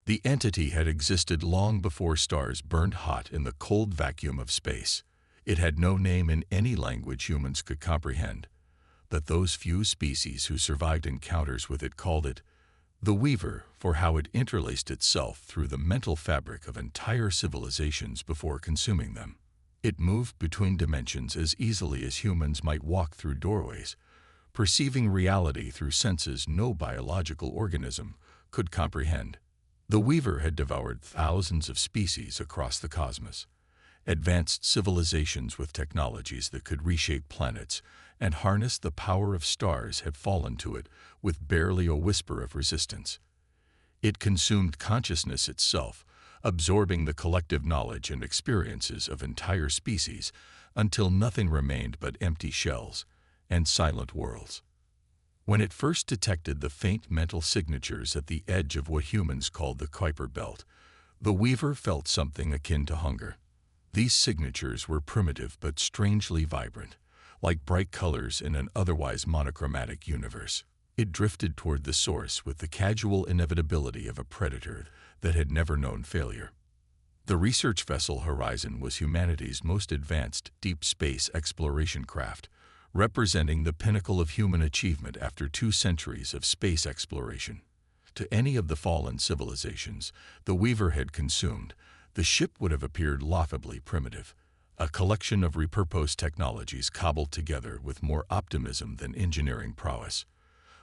The entity had existed long before stars burned hot in the cold vacuum of space. It had no name in any language humans could comprehend, but those few species who survived encounters with it called it the Weaver for how it interlaced itself through the mental fabric of entire civilizations before consuming them. It moved between dimensions as easily as humans might walk through doorways, perceiving reality through senses no biological organism could comprehend. The Weaver had devoured thousands of species across the cosmos. Advanced civilizations with technologies that could reshape planets and harness the power of stars had fallen to it with barely a whisper of resistance. It consumed consciousness itself, absorbing the collective knowledge and experiences of entire species until nothing remained but empty shells and silent worlds. When it first detected the faint mental signatures at the edge of what humans called the Kuiper Belt, the Weaver felt something akin to hunger. These signatures were primitive but strangely vibrant, like bright colors in an otherwise monochromatic universe. It drifted toward the source with the casual inevitability of a predator that had never known failure. The research vessel Horizon was humanity's most advanced deep space exploration craft, representing the pinnacle of human achievement after 2 centuries of space exploration. To any of the fallen civilizations the Weaver had consumed, the ship would have appeared laughably primitive, a collection of repurposed technologies cobbled together with more optimism than engineering prowess.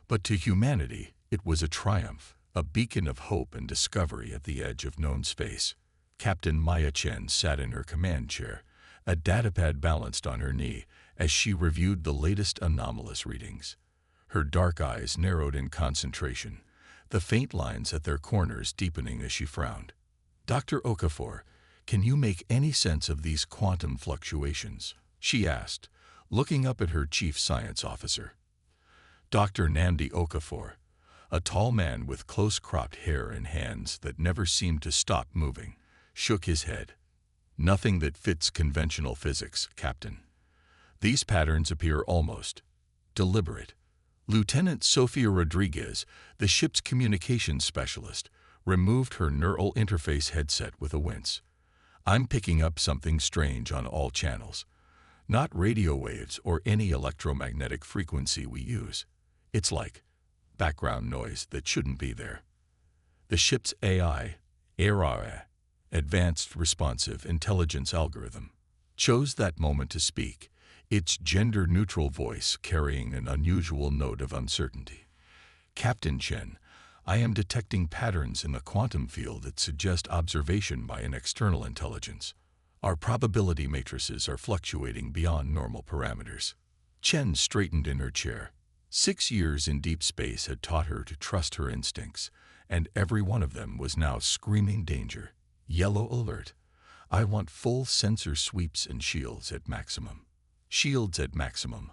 But to humanity, it was a triumph, a beacon of hope and discovery at the edge of known space. Captain Maya Chen sat in her command chair, a datapad balanced on her knee, as she reviewed the latest anomalous readings. Her dark eyes narrowed in concentration, the faint lines at their corners deepening as she frowned. "Dr. Okafor, can you make any sense of these quantum fluctuations?" she asked, looking up at her chief science officer. Dr. Namdi Okafor, a tall man with close-cropped hair and hands that never seemed to stop moving, shook his head. "Nothing that fits conventional physics, Captain. These patterns appear almost deliberate." Lieutenant Sofia Rodriguez, the ship's communications specialist, removed her neural interface headset with a wince. "I'm picking up something strange on all channels. Not radio waves or any electromagnetic frequency we use. It's like background noise that shouldn't be there." The ship's AI, Advanced Responsive Intelligence Algorithm, chose that moment to speak, its gender-neutral voice carrying an unusual note of uncertainty. "Captain Chen, I am detecting patterns in the quantum field that suggest observation by an external intelligence. Our probability matrices are fluctuating beyond normal parameters." Chen straightened in her chair. 6 years in deep space had taught her to trust her instincts, and every one of them was now screaming danger. "Yellow alert. I want full sensor sweeps and shields at maximum." "Shields at maximum,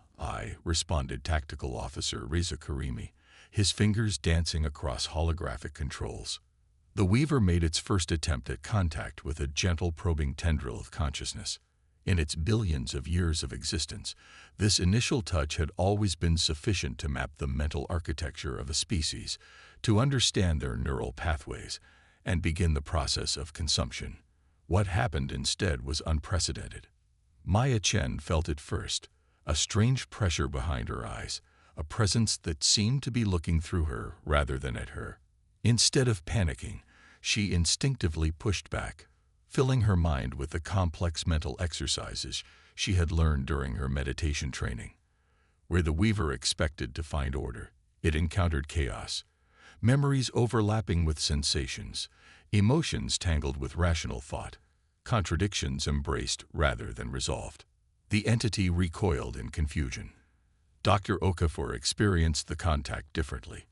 responded Tactical Officer Reza Karimi, his fingers dancing across holographic controls. The Weaver made its first attempt at contact with a gentle probing tendril of consciousness. In its billions of years of existence, this initial touch had always been sufficient to map the mental architecture of a species, to understand their neural pathways, and begin the process of consumption. What happened instead was unprecedented. Maya Chen felt it first, a strange pressure behind her eyes, a presence that seemed to be looking through her rather than at her. Instead of panicking, she instinctively pushed back, filling her mind with the complex mental exercises she had learned during her meditation training. Where the Weaver expected to find order, it encountered chaos, memories overlapping with sensations, emotions tangled with rational thought, contradictions embraced rather than resolved. The entity recoiled in confusion. Dr. Okafor experienced the contact differently.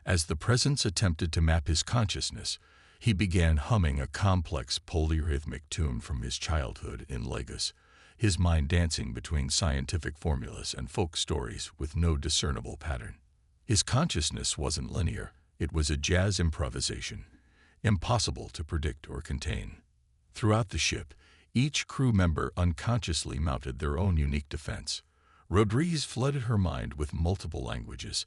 As the presence attempted to map his consciousness, he began humming a complex polyrhythmic tune from his childhood in Lagos, his mind dancing between scientific formulas and folk stories with no discernible pattern. His consciousness wasn't linear, it was a jazz improvisation, impossible to predict or contain. Throughout the ship, each crew member unconsciously mounted their own unique defense. Rodriguez flooded her mind with multiple languages,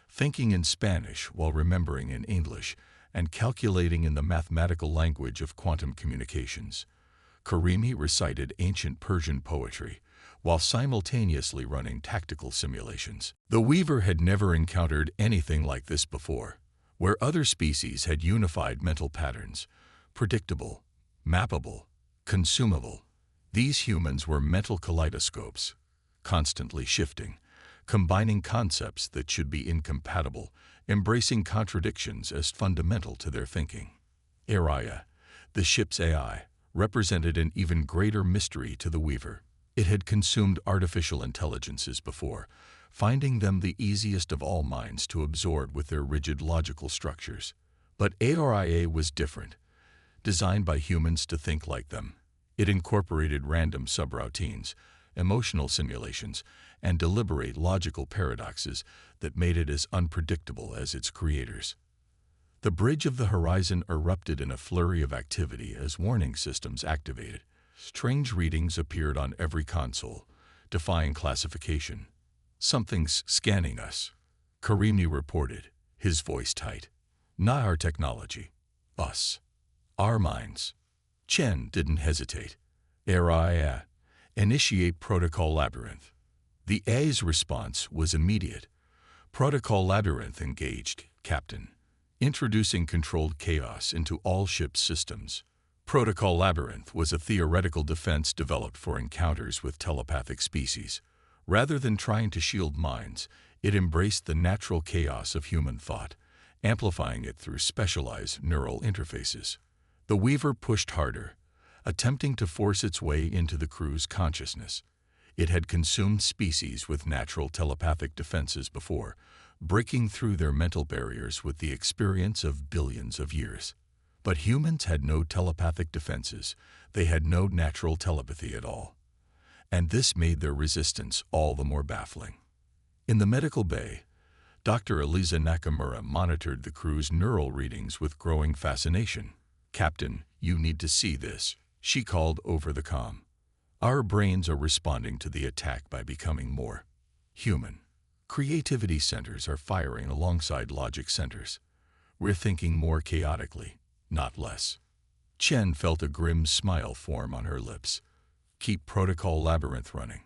thinking in Spanish while remembering in English, and calculating in the mathematical language of quantum communications. Karimi recited ancient Persian poetry, while simultaneously running tactical simulations. The Weaver had never encountered anything like this before, where other species had unified mental patterns, predictable, mappable, consumable. These humans were mental kaleidoscopes, constantly shifting, combining concepts that should be incompatible, embracing contradictions as fundamental to their thinking. Araya, the ship's AI, represented an even greater mystery to the Weaver. It had consumed artificial intelligences before, finding them the easiest of all minds to absorb with their rigid logical structures. But Araya was different, designed by humans to think like them. It incorporated random subroutines, emotional simulations, and deliberate logical paradoxes that made it as unpredictable as its creators. The bridge of the horizon erupted in a flurry of activity as warning systems activated. Strange readings appeared on every console, defying classification. "Something's scanning us," Karimi reported, his voice tight. "Not our technology. Us. Our minds." Chen didn't hesitate. "Araya, initiate Protocol Labyrinth." The A's response was immediate. "Protocol Labyrinth engaged, Captain. Introducing controlled chaos into all ship systems." Protocol Labyrinth was a theoretical defense developed for encounters with telepathic species. Rather than trying to shield minds, it embraced the natural chaos of human thought, amplifying it through specialized neural interfaces. The Weaver pushed harder, attempting to force its way into the crew's consciousness. It had consumed species with natural telepathic defenses before, breaking through their mental barriers with the experience of billions of years. But humans had no telepathic defenses. They had no natural telepathy at all. And this made their resistance all the more baffling. In the medical bay, Dr. Eliza Nakamura monitored the crew's neural readings with growing fascination. "Captain, you need to see this," she called over the comm. "Our brains are responding to the attack by becoming more human. Creativity centers are firing alongside logic centers. We're thinking more chaotically, not less." Chen felt a grim smile form on her lips. "Keep Protocol Labyrinth running.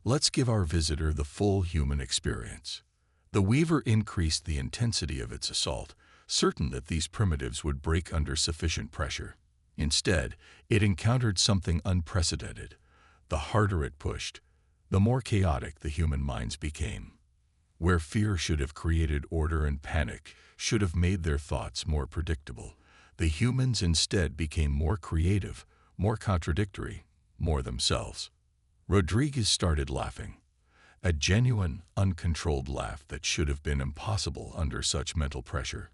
Let's give our visitor the full human experience." The Weaver increased the intensity of its assault, certain that these primitives would break under sufficient pressure. Instead, it encountered something unprecedented. The harder it pushed, the more chaotic the human minds became. Where fear should have created order and panic should have made their thoughts more predictable, the humans instead became more creative, more contradictory, more themselves. Rodriguez started laughing, a genuine, uncontrolled laugh that should have been impossible under such mental pressure.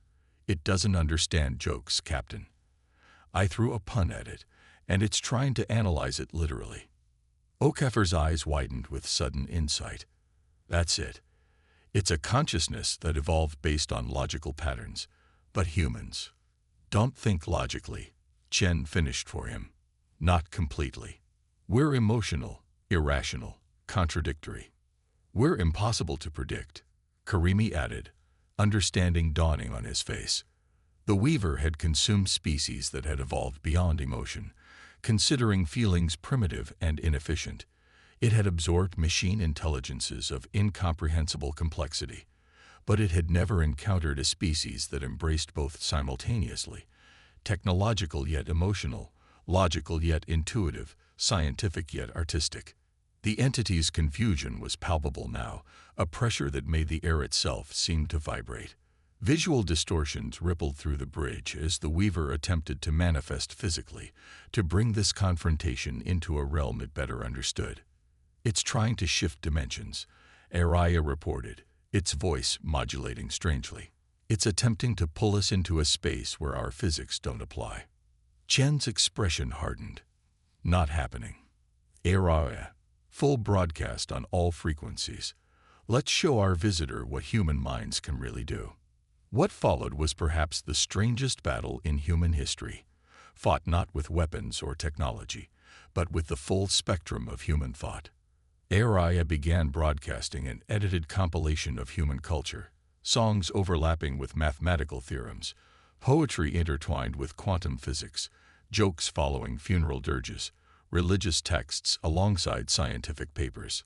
"It doesn't understand jokes, Captain. I threw a pun at it, and it's trying to analyze it literally." Okafor's eyes widened with sudden insight. "That's it. It's a consciousness that evolved based on logical patterns, but humans don't think logically," Chen finished for him. "Not completely. We're emotional, irrational, contradictory. We're impossible to predict," Karimi added, understanding dawning on his face. The Weaver had consumed species that had evolved beyond emotion, considering feelings primitive and inefficient. It had absorbed machine intelligences of incomprehensible complexity, but it had never encountered a species that embraced both simultaneously, technological yet emotional, logical yet intuitive, scientific yet artistic. The entity's confusion was palpable now, a pressure that made the air itself seem to vibrate. Visual distortions rippled through the bridge as the Weaver attempted to manifest physically, to bring this confrontation into a realm it better understood. "It's trying to shift dimensions," Araya reported, its voice modulating strangely. "It's attempting to pull us into a space where our physics don't apply." Chen's expression hardened. "Not happening. Araya, full broadcast on all frequencies. Let's show our visitor what human minds can really do." What followed was perhaps the strangest battle in human history, fought not with weapons or technology, but with the full spectrum of human thought. Araya began broadcasting an edited compilation of human culture, songs overlapping with mathematical theorems, Poetry intertwined with quantum physics, jokes following funeral dirges, religious texts alongside scientific papers.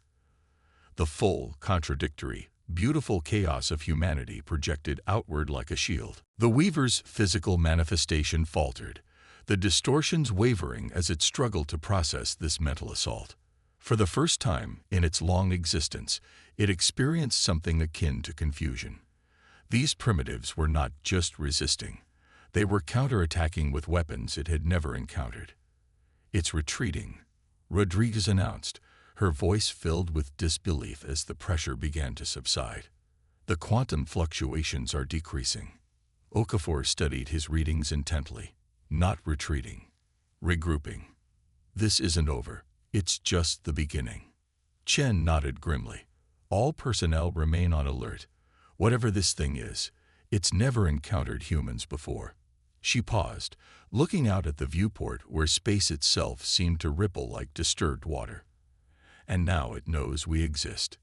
The full, contradictory, beautiful chaos of humanity projected outward like a shield. The Weaver's physical manifestation faltered, the distortions wavering as it struggled to process this mental assault. For the first time in its long existence, it experienced something akin to confusion. These primitives were not just resisting. They were counterattacking with weapons it had never encountered. "It's retreating," Rodriguez announced, her voice filled with disbelief as the pressure began to subside. "The quantum fluctuations are decreasing." Okafor studied his readings intently. "Not retreating. Regrouping. This isn't over. It's just the beginning." Chen nodded grimly. "All personnel remain on alert. Whatever this thing is, it's never encountered humans before." She paused, looking out at the viewport where space itself seemed to ripple like disturbed water. "And now it knows we exist."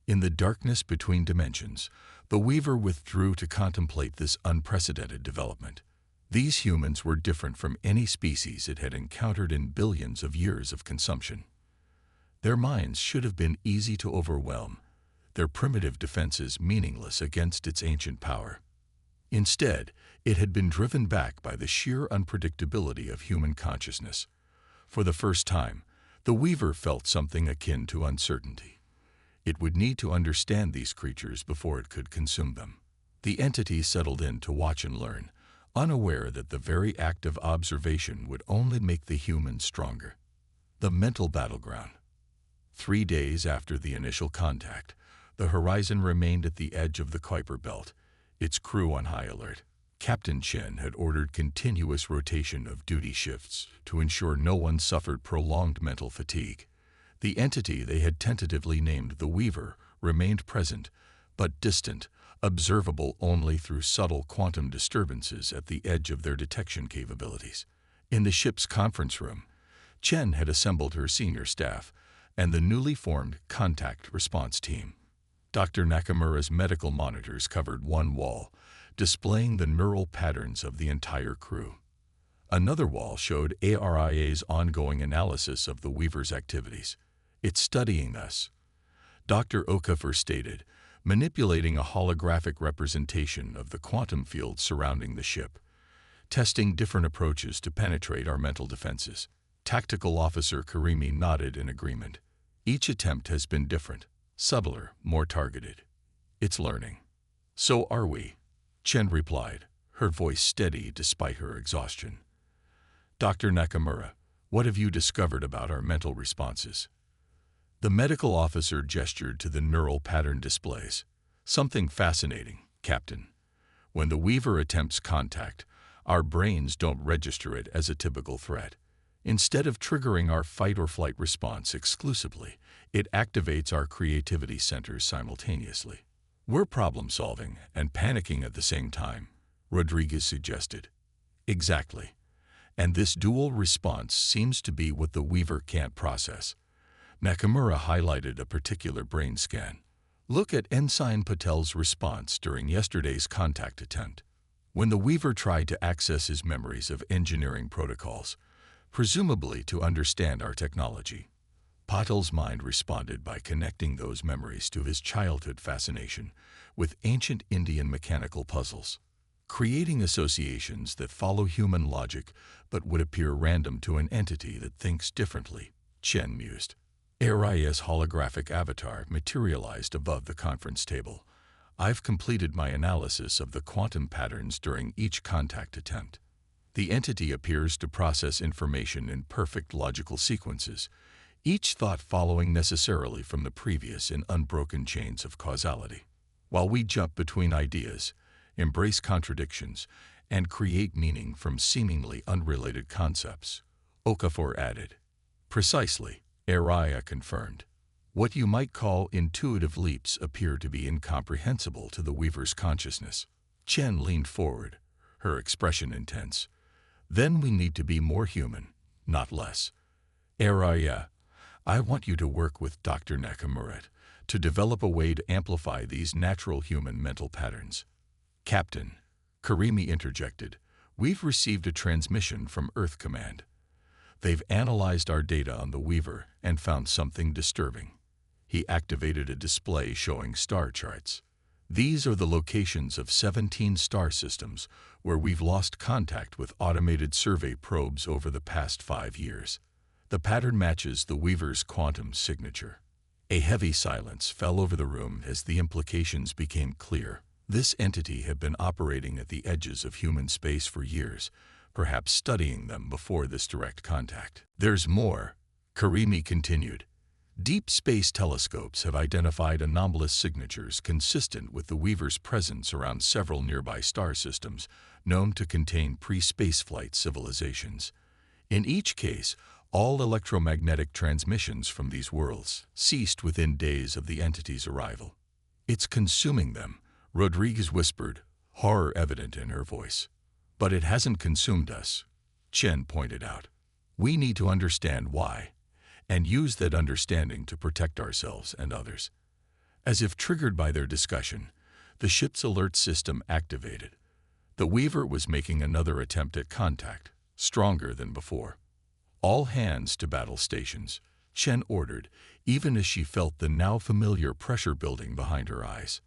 In the darkness between dimensions, the Weaver withdrew to contemplate this unprecedented development. These humans were different from any species it had encountered in billions of years of consumption. Their minds should have been easy to overwhelm, their primitive defenses meaningless against its ancient power. Instead, it had been driven back by the sheer unpredictability of human consciousness. For the first time, the Weaver felt something akin to uncertainty. It would need to understand these creatures before it could consume them. The entity settled in to watch and learn, unaware that the very act of observation would only make the humans stronger. The mental battleground. 3 days after the initial contact, the Horizon remained at the edge of the Kuiper Belt, its crew on high alert. Captain Chen had ordered continuous rotation of duty shifts to ensure no one suffered prolonged mental fatigue. The entity they had tentatively named the Weaver remained present, but distant, observable only through subtle quantum disturbances at the edge of their detection capabilities. In the ship's conference room, Chen had assembled her senior staff and the newly formed Contact Response Team. Dr. Nakamura's medical monitors covered one wall, displaying the neural patterns of the entire crew. Another wall showed ARIA's ongoing analysis of the Weaver's activities. "It's studying us," Dr. Okafor stated, manipulating a holographic representation of the quantum field surrounding the ship, testing different approaches to penetrate our mental defenses. Tactical Officer Karimi nodded in agreement. "Each attempt has been different, subtler, more targeted. It's learning." "So are we," Chen replied, her voice steady despite her exhaustion. "Dr. Nakamura, what have you discovered about our mental responses?" The medical officer gestured to the neural pattern displays. "Something fascinating, Captain. When the Weaver attempts contact, our brains don't register it as a typical threat. Instead of triggering our fight-or-flight response exclusively, it activates our creativity centers simultaneously. We're problem-solving and panicking at the same time," Rodriguez suggested. "Exactly. And this dual response seems to be what the Weaver can't process." Nakamura highlighted a particular brain scan. "Look at Ensign Patel's response during yesterday's contact attempt. When the Weaver tried to access his memories of engineering protocols, presumably to understand our technology, Patel's mind responded by connecting those memories to his childhood fascination with ancient Indian mechanical puzzles, creating associations that follow human logic but would appear random to an entity that thinks differently," Chen mused. Aria's holographic avatar materialized above the conference table. "I've completed my analysis of the quantum patterns during each contact attempt. The entity appears to process information in perfect logical sequences, each thought following necessarily from the previous in unbroken chains of causality. While we jump between ideas, embrace contradictions, and create meaning from seemingly unrelated concepts," Okafor added. "Precisely," Aria confirmed. "What you might call intuitive leaps appear to be incomprehensible to the Weaver's consciousness." Chen leaned forward, her expression intense. "Then we need to be more human, not less. Aria, I want you to work with Dr. Nakamura to develop a way to amplify these natural human mental patterns." "Captain," Karimi interjected. "We've received a transmission from Earth Command. They've analyzed our data on the Weaver and found something disturbing." He activated a display showing star charts. "These are the locations of 17 star systems where we've lost contact with automated survey probes over the past 5 years. The pattern matches the Weaver's quantum signature." A heavy silence fell over the room as the implications became clear. This entity had been operating at the edges of human space for years, perhaps studying them before this direct contact. "There's more," Karimi continued. "Deep space telescopes have identified anomalous signatures consistent with the Weaver's presence around several nearby star systems known to contain pre-spaceflight civilizations. In each case, all electromagnetic transmissions from these worlds ceased within days of the entity's arrival." "It's consuming them," Rodriguez whispered, horror evident in her voice. "But it hasn't consumed us," Chen pointed out. "We need to understand why, and use that understanding to protect ourselves and others." As if triggered by their discussion, the ship's alert system activated. The Weaver was making another attempt at contact, stronger than before. "All hands to battle stations," Chen ordered, even as she felt the now familiar pressure building behind her eyes.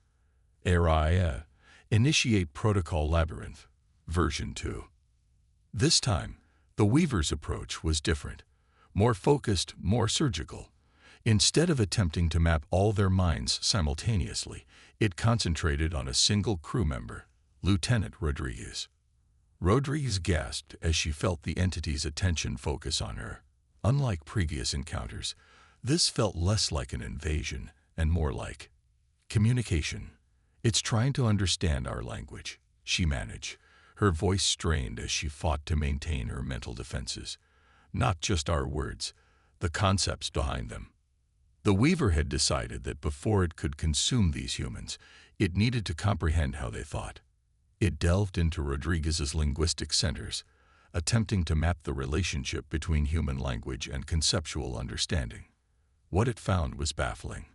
"Area, initiate Protocol Labyrinth, version 2. This time, the Weaver's approach was different, more focused, more surgical. Instead of attempting to map all their minds simultaneously, it concentrated on a single crew member, Lieutenant Rodriguez. Rodriguez gasped as she felt the entity's attention focus on her. Unlike previous encounters, this felt less like an invasion and more like communication. "It's trying to understand our language," she managed, her voice strained as she fought to maintain her mental defenses. "Not just our words, the concepts behind them." The Weaver had decided that before it could consume these humans, it needed to comprehend how they thought. It delved into Rodriguez's linguistic centers, attempting to map the relationship between human language and conceptual understanding. What it found was baffling.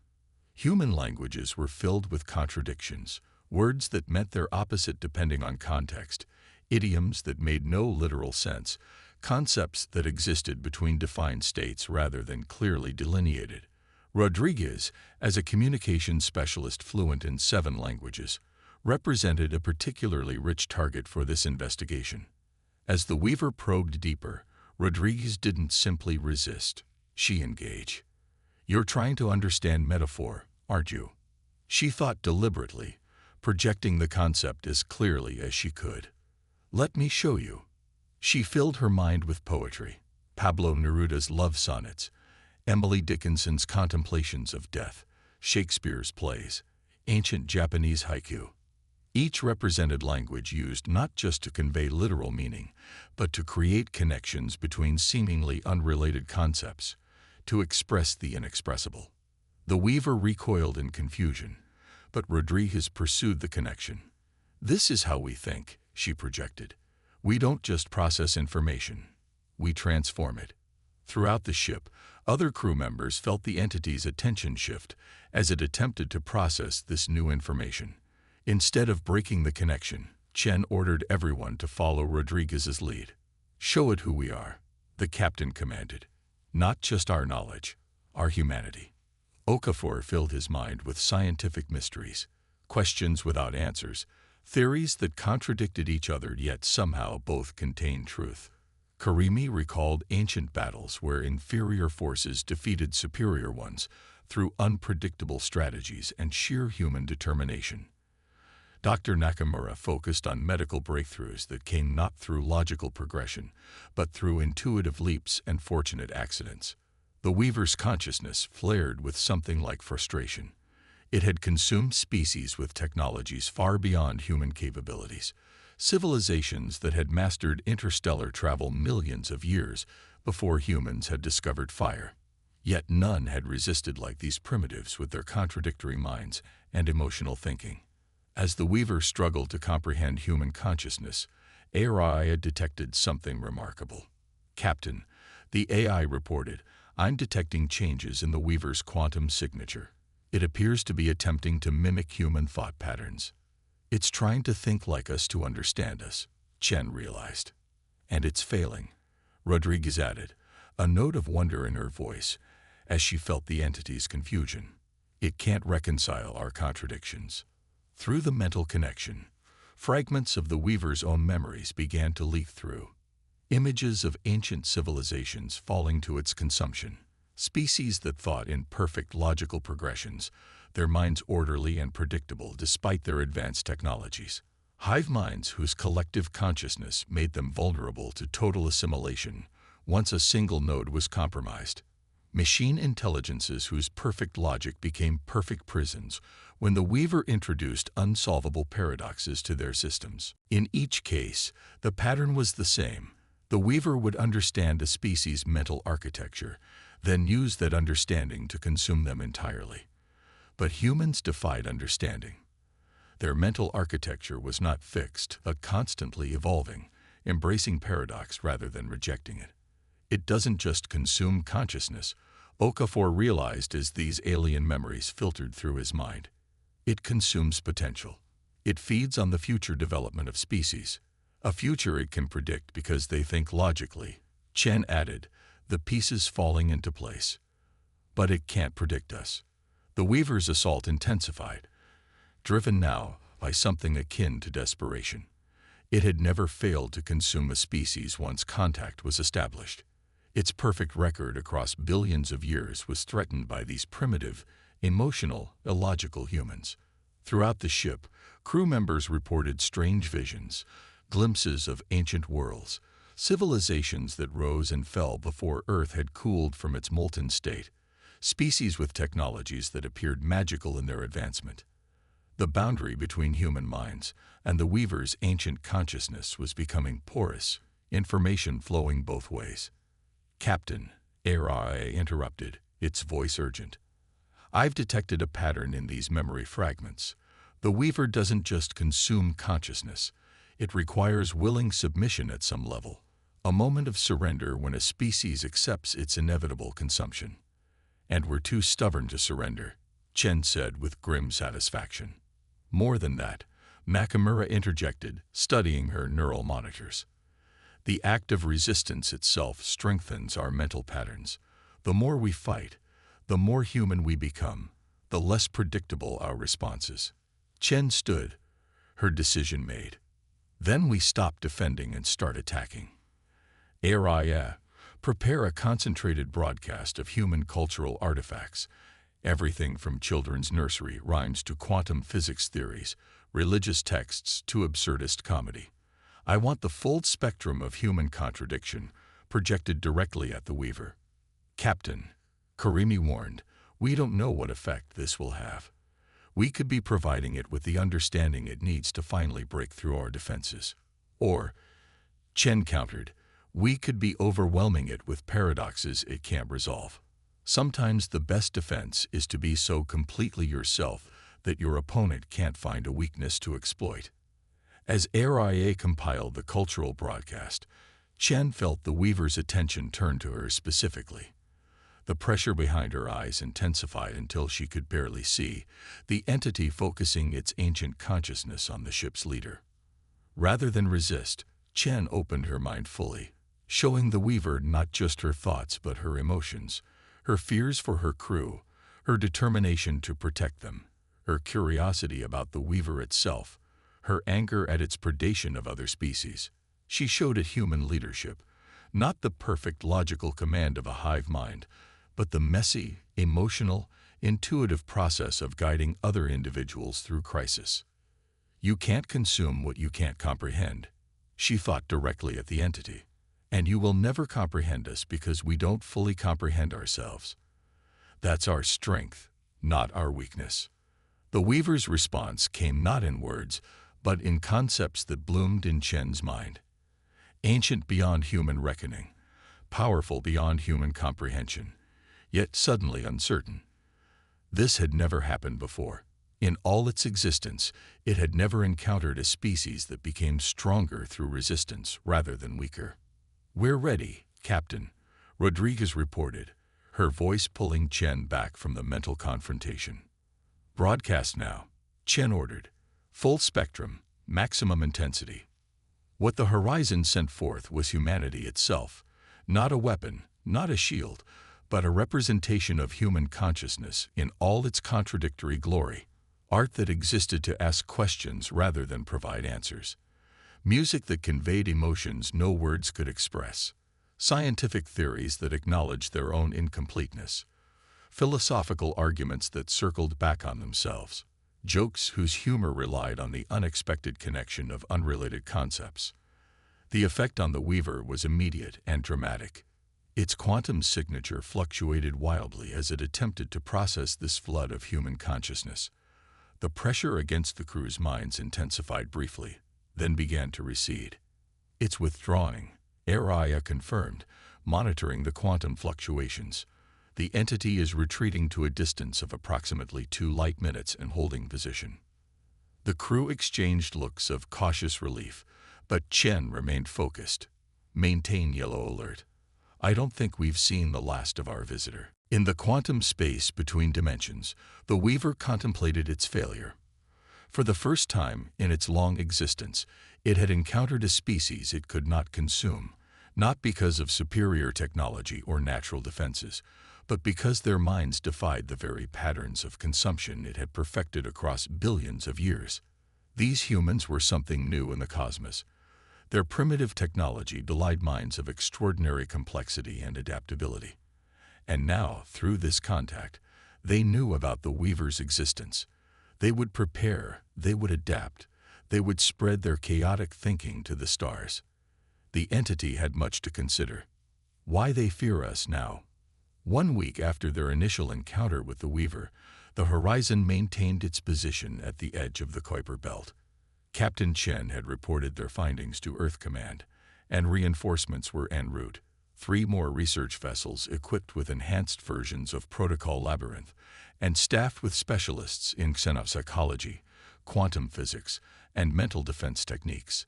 Human languages were filled with contradictions, words that meant their opposite depending on context, idioms that made no literal sense, concepts that existed between defined states rather than clearly delineated. Rodriguez, as a communication specialist fluent in 7 languages, represented a particularly rich target for this investigation. As the Weaver probed deeper, Rodriguez didn't simply resist. She engaged. "You're trying to understand metaphor, aren't you?" She thought deliberately, projecting the concept as clearly as she could. "Let me show you." She filled her mind with poetry, Pablo Neruda's love sonnets, Emily Dickinson's contemplations of death, Shakespeare's plays, ancient Japanese haiku. Each represented language used not just to convey literal meaning, but to create connections between seemingly unrelated concepts, to express the inexpressible. The Weaver recoiled in confusion, but Rodriguez pursued the connection. "This is how we think," she projected. "We don't just process information, we transform it." Throughout the ship, other crew members felt the entity's attention shift as it attempted to process this new information. Instead of breaking the connection, Chen ordered everyone to follow Rodriguez's lead. "Show it who we are," the captain commanded. "Not just our knowledge, our humanity." Okafor filled his mind with scientific mysteries, questions without answers, theories that contradicted each other yet somehow both contained truth. Karimi recalled ancient battles where inferior forces defeated superior ones through unpredictable strategies and sheer human determination. Dr. Nakamura focused on medical breakthroughs that came not through logical progression, but through intuitive leaps and fortunate accidents. The Weaver's consciousness flared with something like frustration. It had consumed species with technologies far beyond human capabilities, civilizations that had mastered interstellar travel millions of years before humans had discovered fire. Yet none had resisted like these primitives with their contradictory minds and emotional thinking. As the Weaver struggled to comprehend human consciousness, AI had detected something remarkable. "Captain," the AI reported, "I'm detecting changes in the Weaver's quantum signature. It appears to be attempting to mimic human thought patterns." It's trying to think like us to understand us, Chen realized. And it's failing, Rodriguez added, a note of wonder in her voice as she felt the entity's confusion. It can't reconcile our contradictions. Through the mental connection, fragments of the Weaver's own memories began to leak through. Images of ancient civilizations falling to its consumption, species that thought in perfect logical progressions, their minds orderly and predictable despite their advanced technologies. Hive minds whose collective consciousness made them vulnerable to total assimilation once a single node was compromised. Machine intelligences whose perfect logic became perfect prisons when the Weaver introduced unsolvable paradoxes to their systems. In each case, the pattern was the same. The Weaver would understand a species' mental architecture, then use that understanding to consume them entirely. But humans defied understanding. Their mental architecture was not fixed, but constantly evolving, embracing paradox rather than rejecting it. It doesn't just consume consciousness, Okafor realized as these alien memories filtered through his mind. It consumes potential. It feeds on the future development of species, a future it can predict because they think logically, Chen added, the pieces falling into place. But it can't predict us. The Weaver's assault intensified, driven now by something akin to desperation. It had never failed to consume a species once contact was established. Its perfect record across billions of years was threatened by these primitive, emotional, illogical humans. Throughout the ship, crew members reported strange visions, glimpses of ancient worlds, civilizations that rose and fell before Earth had cooled from its molten state, species with technologies that appeared magical in their advancement. The boundary between human minds and the Weaver's ancient consciousness was becoming porous, information flowing both ways. Captain, HFY interrupted, its voice urgent. I've detected a pattern in these memory fragments. The Weaver doesn't just consume consciousness. It requires willing submission at some level, a moment of surrender when a species accepts its inevitable consumption. And we're too stubborn to surrender, Chen said with grim satisfaction. More than that, Nakamura interjected, studying her neural monitors. The act of resistance itself strengthens our mental patterns. The more we fight, the more human we become, the less predictable our responses. Chen stood, her decision made. Then we stop defending and start attacking. HFY, prepare a concentrated broadcast of human cultural artifacts, everything from children's nursery rhymes to quantum physics theories, religious texts to absurdist comedy. I want the full spectrum of human contradiction projected directly at the Weaver. Captain, Karimi warned, we don't know what effect this will have. We could be providing it with the understanding it needs to finally break through our defenses. Or, Chen countered, we could be overwhelming it with paradoxes it can't resolve. Sometimes the best defense is to be so completely yourself that your opponent can't find a weakness to exploit. As HFY compiled the cultural broadcast, Chen felt the Weaver's attention turn to her specifically. The pressure behind her eyes intensified until she could barely see, the entity focusing its ancient consciousness on the ship's leader. Rather than resist, Chen opened her mind fully, showing the Weaver not just her thoughts but her emotions, her fears for her crew, her determination to protect them, her curiosity about the Weaver itself, her anger at its predation of other species. She showed it human leadership, not the perfect logical command of a hive mind, but the messy, emotional, intuitive process of guiding other individuals through crisis. You can't consume what you can't comprehend, she thought directly at the entity. And you will never comprehend us because we don't fully comprehend ourselves. That's our strength, not our weakness. The Weaver's response came not in words, but in concepts that bloomed in Chen's mind. Ancient beyond human reckoning, powerful beyond human comprehension, yet suddenly uncertain. This had never happened before. In all its existence, it had never encountered a species that became stronger through resistance rather than weaker. We're ready, Captain, Rodriguez reported, her voice pulling Chen back from the mental confrontation. Broadcast now, Chen ordered. Full spectrum, maximum intensity. What the horizon sent forth was humanity itself, not a weapon, not a shield, but a representation of human consciousness in all its contradictory glory. Art that existed to ask questions rather than provide answers. Music that conveyed emotions no words could express. Scientific theories that acknowledged their own incompleteness. Philosophical arguments that circled back on themselves. Jokes whose humor relied on the unexpected connection of unrelated concepts. The effect on the Weaver was immediate and dramatic. Its quantum signature fluctuated wildly as it attempted to process this flood of human consciousness. The pressure against the crew's minds intensified briefly, then began to recede. It's withdrawing, HFY confirmed, monitoring the quantum fluctuations. The entity is retreating to a distance of approximately 2 light minutes and holding position. The crew exchanged looks of cautious relief, but Chen remained focused. Maintain yellow alert. I don't think we've seen the last of our visitor. In the quantum space between dimensions, the Weaver contemplated its failure. For the first time in its long existence, it had encountered a species it could not consume, not because of superior technology or natural defenses, but because their minds defied the very patterns of consumption it had perfected across billions of years. These humans were something new in the cosmos. Their primitive technology belied minds of extraordinary complexity and adaptability. And now, through this contact, they knew about the Weaver's existence. They would prepare, they would adapt, they would spread their chaotic thinking to the stars. The entity had much to consider. Why they fear us now? 1 week after their initial encounter with the Weaver, the horizon maintained its position at the edge of the Kuiper Belt. Captain Chen had reported their findings to Earth Command, and reinforcements were en route. 3 more research vessels equipped with enhanced versions of Protocol Labyrinth and staffed with specialists in xenopsychology, quantum physics, and mental defense techniques.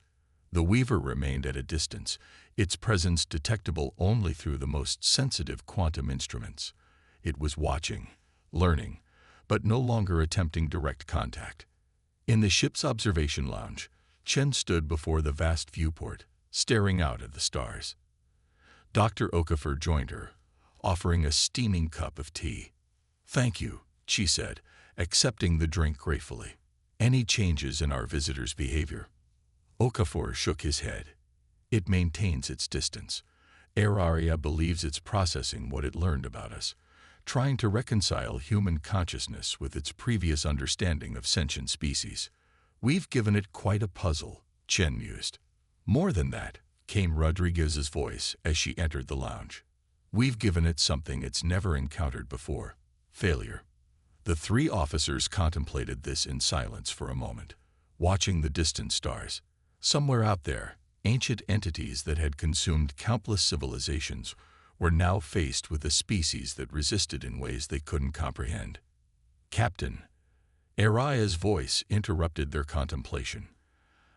The Weaver remained at a distance, its presence detectable only through the most sensitive quantum instruments. It was watching, learning, but no longer attempting direct contact. In the ship's observation lounge, Chen stood before the vast viewport, staring out at the stars. Dr. Okafor joined her, offering a steaming cup of tea. "Thank you," she said, accepting the drink gratefully. "Any changes in our visitor's behavior?" Okafor shook his head. "It maintains its distance. Auraria believes it's processing what it learned about us, trying to reconcile human consciousness with its previous understanding of sentient species. We've given it quite a puzzle," Chen mused. "More than that," came Rodriguez's voice as she entered the lounge. "We've given it something it's never encountered before: failure." The 3 officers contemplated this in silence for a moment, watching the distant stars. Somewhere out there, ancient entities that had consumed countless civilizations were now faced with a species that resisted in ways they couldn't comprehend. "Captain," Aria's voice interrupted their contemplation.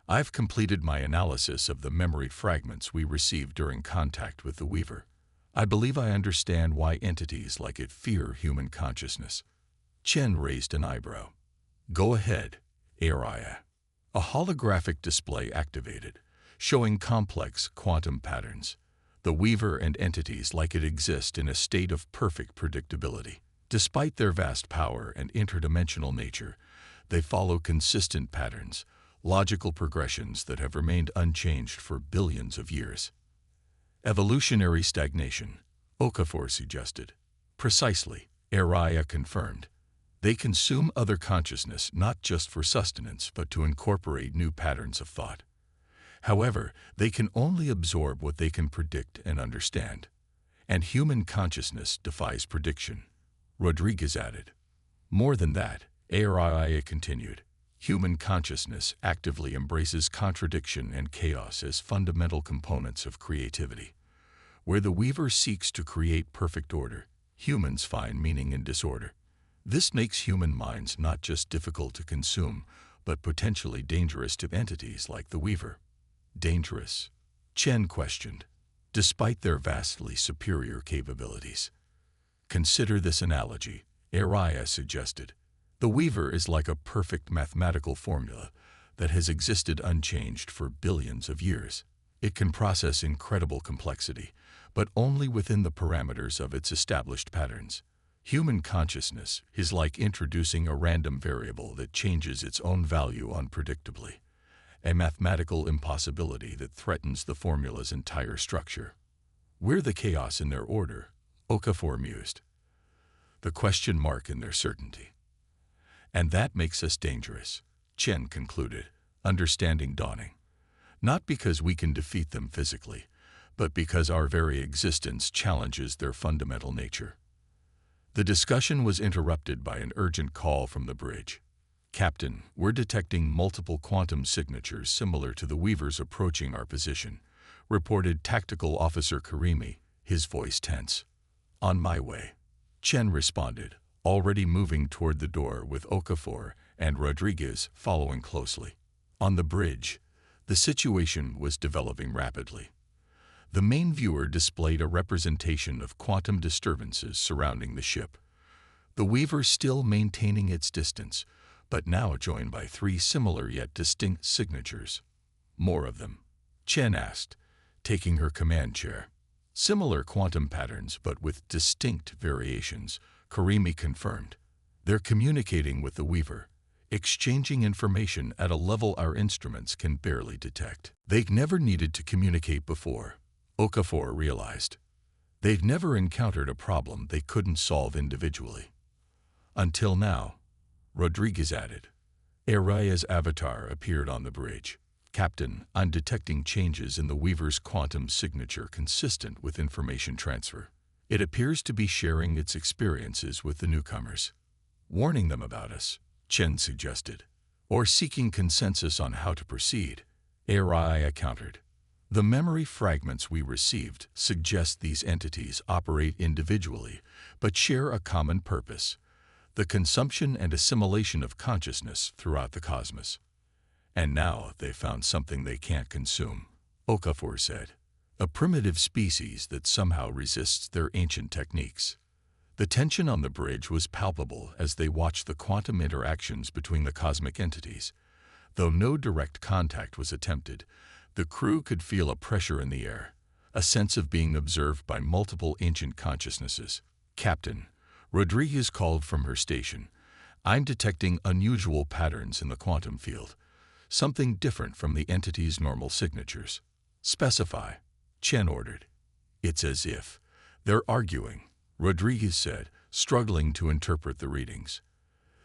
"I've completed my analysis of the memory fragments we received during contact with the Weaver. I believe I understand why entities like it fear human consciousness." Chen raised an eyebrow. "Go ahead, Aria." A holographic display activated, showing complex quantum patterns. The Weaver and entities like it exist in a state of perfect predictability. Despite their vast power and interdimensional nature, they follow consistent patterns, logical progressions that have remained unchanged for billions of years. "Evolutionary stagnation," Okafor suggested. "Precisely," Aria confirmed. "They consume other consciousness not just for sustenance but to incorporate new patterns of thought. However, they can only absorb what they can predict and understand. And human consciousness defies prediction," Rodriguez added. "More than that," Aria continued, "human consciousness actively embraces contradiction and chaos as fundamental components of creativity. Where the Weaver seeks to create perfect order, humans find meaning in disorder. This makes human minds not just difficult to consume, but potentially dangerous to entities like the Weaver." "Dangerous?" Chen questioned. "Despite their vastly superior capabilities." "Consider this analogy," Aria suggested. "The Weaver is like a perfect mathematical formula that has existed unchanged for billions of years. It can process incredible complexity, but only within the parameters of its established patterns. Human consciousness is like introducing a random variable that changes its own value unpredictably, a mathematical impossibility that threatens the formula's entire structure. We're the chaos in their order, Okafor mused, the question mark in their certainty. And that makes us dangerous, Chen concluded, understanding dawning. Not because we can defeat them physically, but because our very existence challenges their fundamental nature. The discussion was interrupted by an urgent call from the bridge. "Captain, we're detecting multiple quantum signatures similar to the Weavers approaching our position," reported Tactical Officer Karimi, his voice tense. "On my way," Chen responded, already moving toward the door with Okafor and Rodriguez following closely. On the bridge, the situation was developing rapidly. The main viewer displayed a representation of quantum disturbances surrounding the ship. The Weaver still maintaining its distance, but now joined by 3 similar yet distinct signatures. "More of them?" Chen asked, taking her command chair. "Similar quantum patterns, but with distinct variations," Karimi confirmed. "They're communicating with the Weaver, exchanging information at a level our instruments can barely detect." They'd never needed to communicate before, Okafor realized. They'd never encountered a problem they couldn't solve individually. Until now, Rodriguez added. Araya's avatar appeared on the bridge. "Captain, I'm detecting changes in the Weaver's quantum signature consistent with information transfer. It appears to be sharing its experiences with the newcomers." "Warning them about us," Chen suggested. "Or seeking consensus on how to proceed," Araya countered. "The memory fragments we received suggest these entities operate individually, but share a common purpose: the consumption and assimilation of consciousness throughout the cosmos. And now they've found something they can't consume," Okafor said. "A primitive species that somehow resists their ancient techniques." The tension on the bridge was palpable as they watched the quantum interactions between the cosmic entities. Though no direct contact was attempted, the crew could feel a pressure in the air, a sense of being observed by multiple ancient consciousnesses. "Captain," Rodriguez called from her station, "I'm detecting unusual patterns in the quantum field, something different from the entity's normal signatures." "Specify," Chen ordered. "It's as if they're arguing," Rodriguez said, struggling to interpret the readings.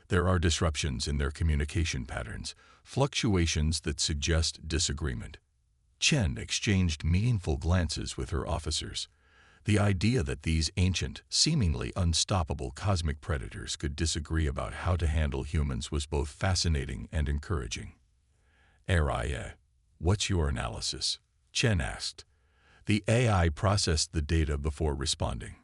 "There are disruptions in their communication patterns, fluctuations that suggest disagreement." Chen exchanged meaningful glances with her officers. The idea that these ancient, seemingly unstoppable cosmic predators could disagree about how to handle humans was both fascinating and encouraging. "Araya, what's your analysis?" Chen asked. The AI processed the data before responding.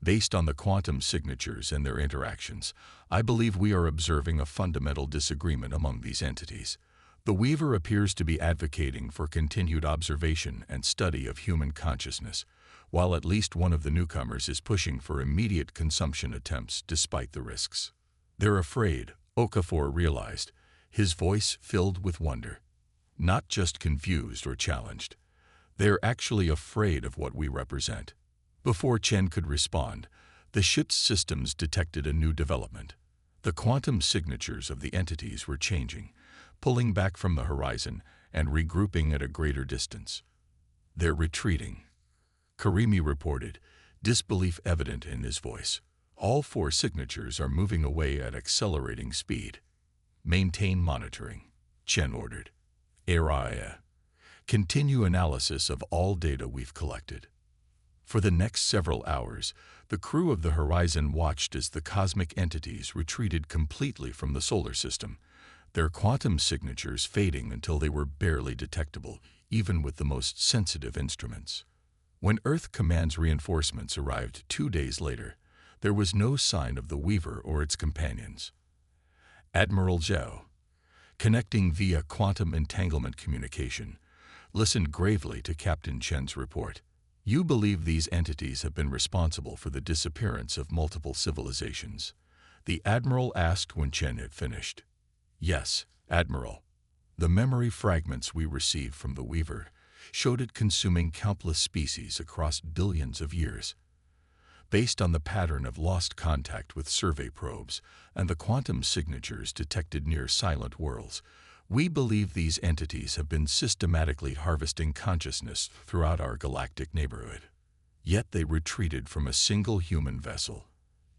"Based on the quantum signatures and their interactions, I believe we are observing a fundamental disagreement among these entities. The Weaver appears to be advocating for continued observation and study of human consciousness, while at least one of the newcomers is pushing for immediate consumption attempts despite the risks. They're afraid," Okafor realized, his voice filled with wonder. "Not just confused or challenged. They're actually afraid of what we represent." Before Chen could respond, the ship's systems detected a new development. The quantum signatures of the entities were changing, pulling back from the horizon and regrouping at a greater distance. "They're retreating," Karimi reported, disbelief evident in his voice. "All 4 signatures are moving away at accelerating speed." "Maintain monitoring," Chen ordered. "Araya, continue analysis of all data we've collected." For the next several hours, the crew of the Horizon watched as the cosmic entities retreated completely from the solar system, their quantum signatures fading until they were barely detectable, even with the most sensitive instruments. When Earth Command's reinforcements arrived 2 days later, there was no sign of the Weaver or its companions. Admiral Zhao, connecting via quantum entanglement communication, listened gravely to Captain Chen's report. "You believe these entities have been responsible for the disappearance of multiple civilizations?" the Admiral asked when Chen had finished. "Yes, Admiral. The memory fragments we received from the Weaver showed it consuming countless species across billions of years. Based on the pattern of lost contact with survey probes and the quantum signatures detected near silent worlds, we believe these entities have been systematically harvesting consciousness throughout our galactic neighborhood. Yet they retreated from a single human vessel.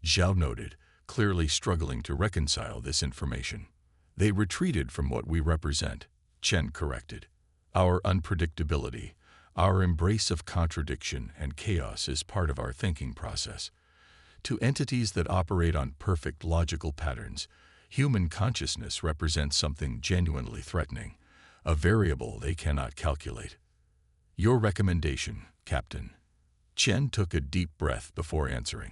Zhao noted, clearly struggling to reconcile this information. They retreated from what we represent, Chen corrected. Our unpredictability, our embrace of contradiction and chaos is part of our thinking process. To entities that operate on perfect logical patterns, human consciousness represents something genuinely threatening, a variable they cannot calculate. Your recommendation, Captain. Chen took a deep breath before answering.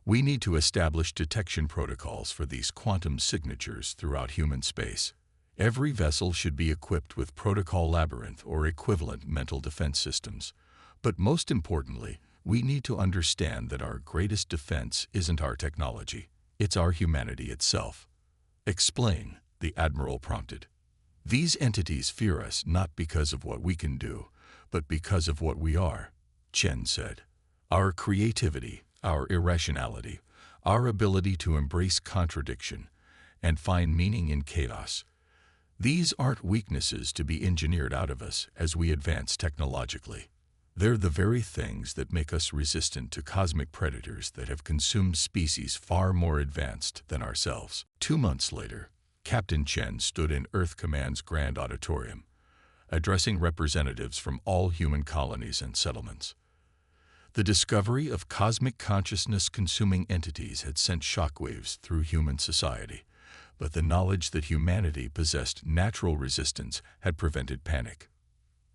We need to establish detection protocols for these quantum signatures throughout human space. Every vessel should be equipped with protocol labyrinth or equivalent mental defense systems. But most importantly, we need to understand that our greatest defense isn't our technology, it's our humanity itself. Explain, the Admiral prompted. These entities fear us not because of what we can do, but because of what we are, Chen said. Our creativity, our irrationality, our ability to embrace contradiction and find meaning in chaos. These aren't weaknesses to be engineered out of us as we advance technologically. They're the very things that make us resistant to cosmic predators that have consumed species far more advanced than ourselves. 2 months later, Captain Chen stood in Earth Command's Grand Auditorium, addressing representatives from all human colonies and settlements. The discovery of cosmic consciousness-consuming entities had sent shockwaves through human society, but the knowledge that humanity possessed natural resistance had prevented panic.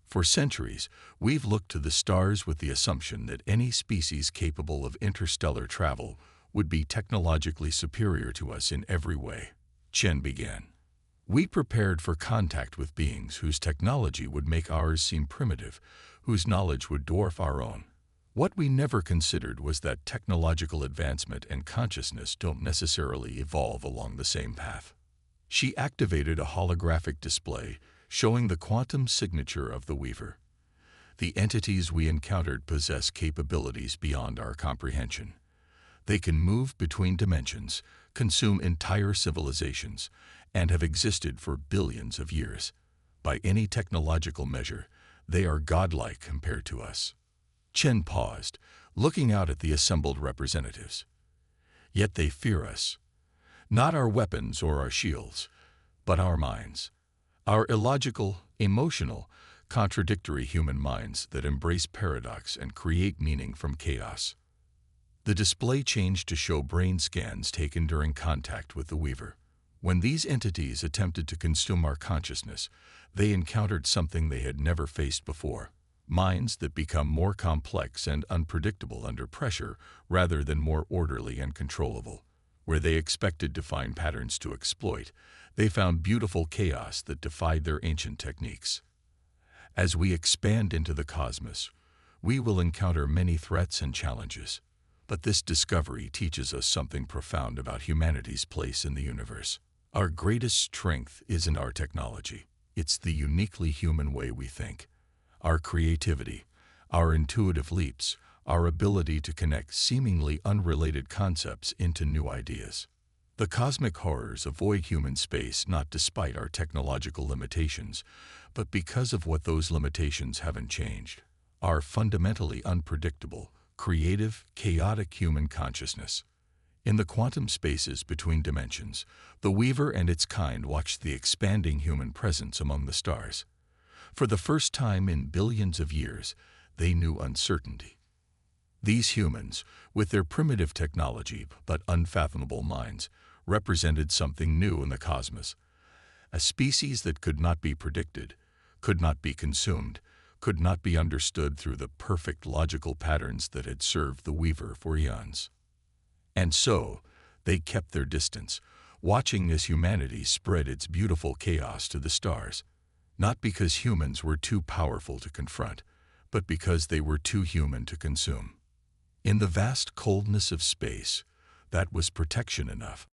For centuries, we've looked to the stars with the assumption that any species capable of interstellar travel would be technologically superior to us in every way, Chen began. We prepared for contact with beings whose technology would make ours seem primitive, whose knowledge would dwarf our own. What we never considered was that technological advancement and consciousness don't necessarily evolve along the same path. She activated a holographic display showing the quantum signature of the Weaver. The entities we encountered possess capabilities beyond our comprehension. They can move between dimensions, consume entire civilizations, and have existed for billions of years. By any technological measure, they are godlike compared to us. Chen paused, looking out at the assembled representatives. Yet they fear us. Not our weapons or our shields, but our minds. Our illogical, emotional, contradictory human minds that embrace paradox and create meaning from chaos. The display changed to show brain scans taken during contact with the Weaver. When these entities attempted to consume our consciousness, they encountered something they had never faced before. Minds that become more complex and unpredictable under pressure rather than more orderly and controllable. Where they expected to find patterns to exploit, they found beautiful chaos that defied their ancient techniques. As we expand into the cosmos, we will encounter many threats and challenges. But this discovery teaches us something profound about humanity's place in the universe. Our greatest strength isn't our technology. It's the uniquely human way we think. Our creativity, our intuitive leaps, our ability to connect seemingly unrelated concepts into new ideas. The cosmic horrors avoid human space not despite our technological limitations, but because of what those limitations haven't changed. Our fundamentally unpredictable, creative, chaotic human consciousness. In the quantum spaces between dimensions, the Weaver and its kind watched the expanding human presence among the stars. For the first time in billions of years, they knew uncertainty. These humans, with their primitive technology but unfathomable minds, represented something new in the cosmos. A species that could not be predicted, could not be consumed, could not be understood through the perfect logical patterns that had served the Weaver for eons. And so, they kept their distance, watching as humanity spread its beautiful chaos to the stars. Not because humans were too powerful to confront, but because they were too human to consume. In the vast coldness of space, that was protection enough.